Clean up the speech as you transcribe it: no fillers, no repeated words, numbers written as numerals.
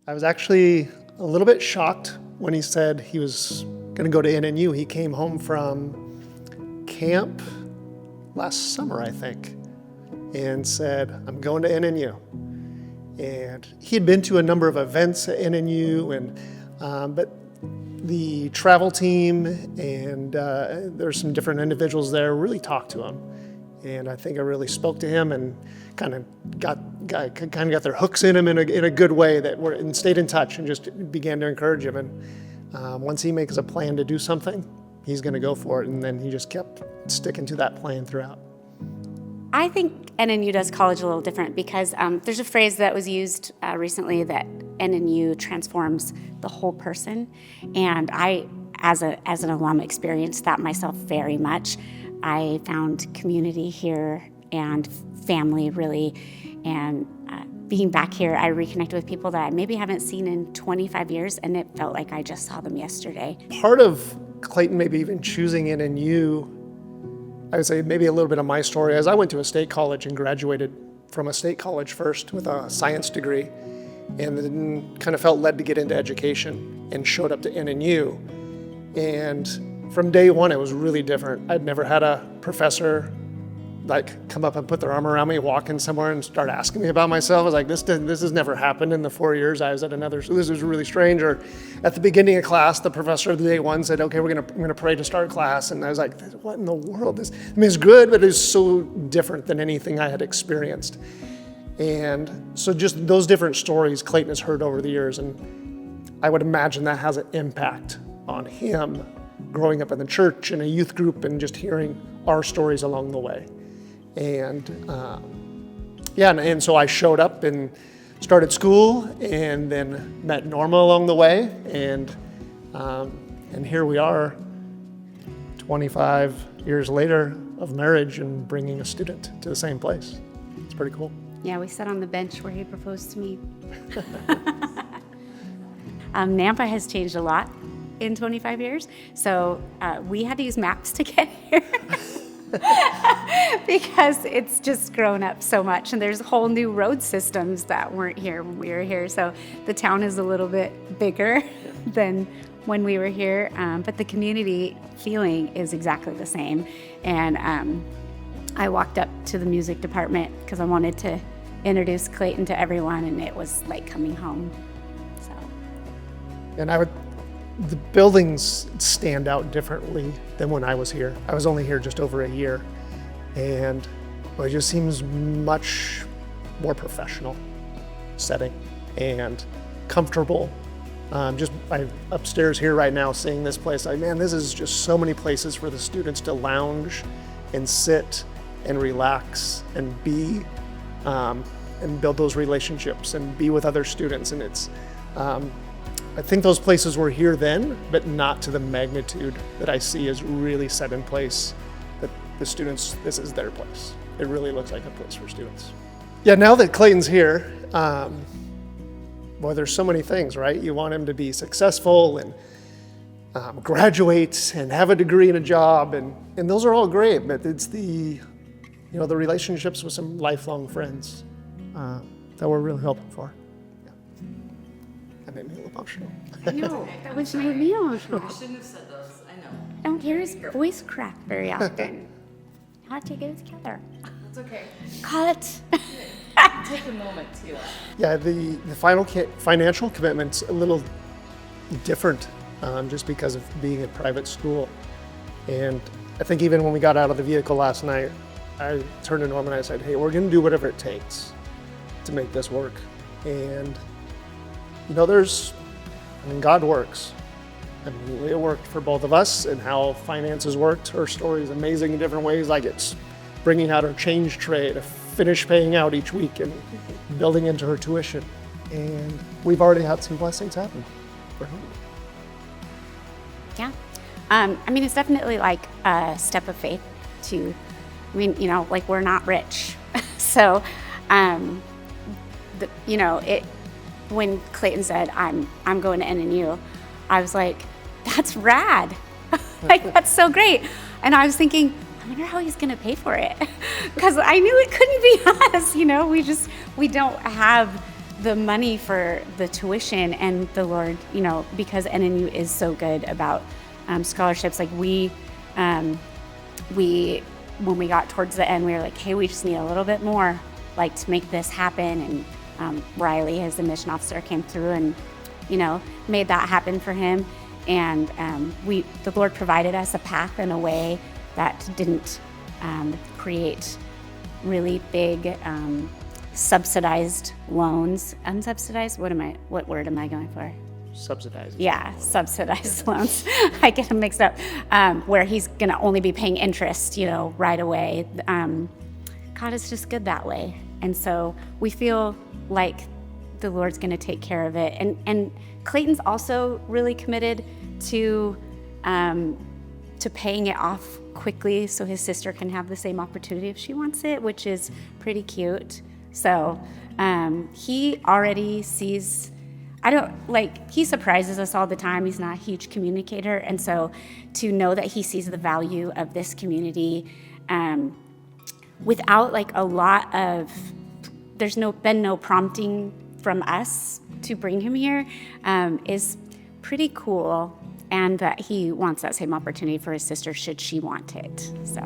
I was actually a little bit shocked when he said he was going to go to NNU. He came home from camp last summer, I think, and said, I'm going to NNU. And he had been to a number of events at NNU, but the travel team and there's some different individuals there really talked to him. And I think I really spoke to him and kind of got their hooks in him in a good way and stayed in touch and just began to encourage him. And once he makes a plan to do something, he's going to go for it. And then he just kept sticking to that plan throughout. I think NNU does college a little different because there's a phrase that was used recently that NNU transforms the whole person. And I, as an alum, experienced that myself very much. I found community here and family, really, and being back here, I reconnected with people that I maybe haven't seen in 25 years, and it felt like I just saw them yesterday. Part of Clayton maybe even choosing NNU, I would say maybe a little bit of my story, as I went to a state college and graduated from a state college first with a science degree, and then kind of felt led to get into education and showed up to NNU. And from day one, it was really different. I'd never had a professor come up and put their arm around me, walk in somewhere and start asking me about myself. I was like, this has never happened in the 4 years I was at another, so this was really strange. Or at the beginning of class, the professor of the day one said, okay, we're gonna pray to start class. And I was like, what in the world? It's good, but it's so different than anything I had experienced. And so just those different stories Clayton has heard over the years, and I would imagine that has an impact on him growing up in the church and a youth group and just hearing our stories along the way. And and so I showed up and started school and then met Norma along the way, and here we are 25 years later of marriage and bringing a student to the same place. It's pretty cool. Yeah, we sat on the bench where he proposed to me. Nampa has changed a lot in 25 years, so we had to use maps to get here because it's just grown up so much, and there's whole new road systems that weren't here when we were here, so the town is a little bit bigger than when we were here, but the community feeling is exactly the same. And I walked up to the music department because I wanted to introduce Clayton to everyone, and it was like coming home. So. And the buildings stand out differently than when I was here. I was only here just over a year, and it just seems much more professional setting and comfortable. I'm upstairs here right now seeing this place. This is just so many places for the students to lounge and sit and relax and be and build those relationships and be with other students. And it's I think those places were here then, but not to the magnitude that I see is really set in place, that the students, this is their place. It really looks like a place for students. Yeah, now that Clayton's here, there's so many things, right? You want him to be successful and graduate and have a degree and a job, and those are all great, but it's the relationships with some lifelong friends that we're really hoping for. That made me a little emotional. No, that was made me emotional. I shouldn't have said those, I know. I don't hear his voice crack very often. How to get it together? It's okay. Call it. Take a moment to. Yeah, the final financial commitment's a little different just because of being a private school. And I think even when we got out of the vehicle last night, I turned to Norma and I said, hey, we're going to do whatever it takes to make this work. And God works. It worked for both of us, and how finances worked. Her story is amazing in different ways, like it's bringing out her change tray to finish paying out each week and building into her tuition. And we've already had some blessings happen for her. Yeah. It's definitely like a step of faith to, we're not rich. So, when Clayton said, I'm going to NNU, I was like, that's rad. That's so great. And I was thinking, I wonder how he's going to pay for it. Because I knew it couldn't be us, we don't have the money for the tuition, and the Lord, because NNU is so good about scholarships, like we when we got towards the end, we were like, hey, we just need a little bit more, like, to make this happen. And Riley, as the mission officer, came through and, made that happen for him. And the Lord provided us a path in a way that didn't create really big subsidized loans. Unsubsidized? What word am I going for? Subsidized. Yeah, subsidized loans. I get them mixed up. Where he's going to only be paying interest, right away. God is just good that way. And so we feel like the Lord's going to take care of it. And Clayton's also really committed to paying it off quickly so his sister can have the same opportunity if she wants it, which is pretty cute. So he already sees, he surprises us all the time. He's not a huge communicator. And so to know that he sees the value of this community without a lot of, there's been no prompting from us to bring him here, is pretty cool. And that he wants that same opportunity for his sister should she want it. So.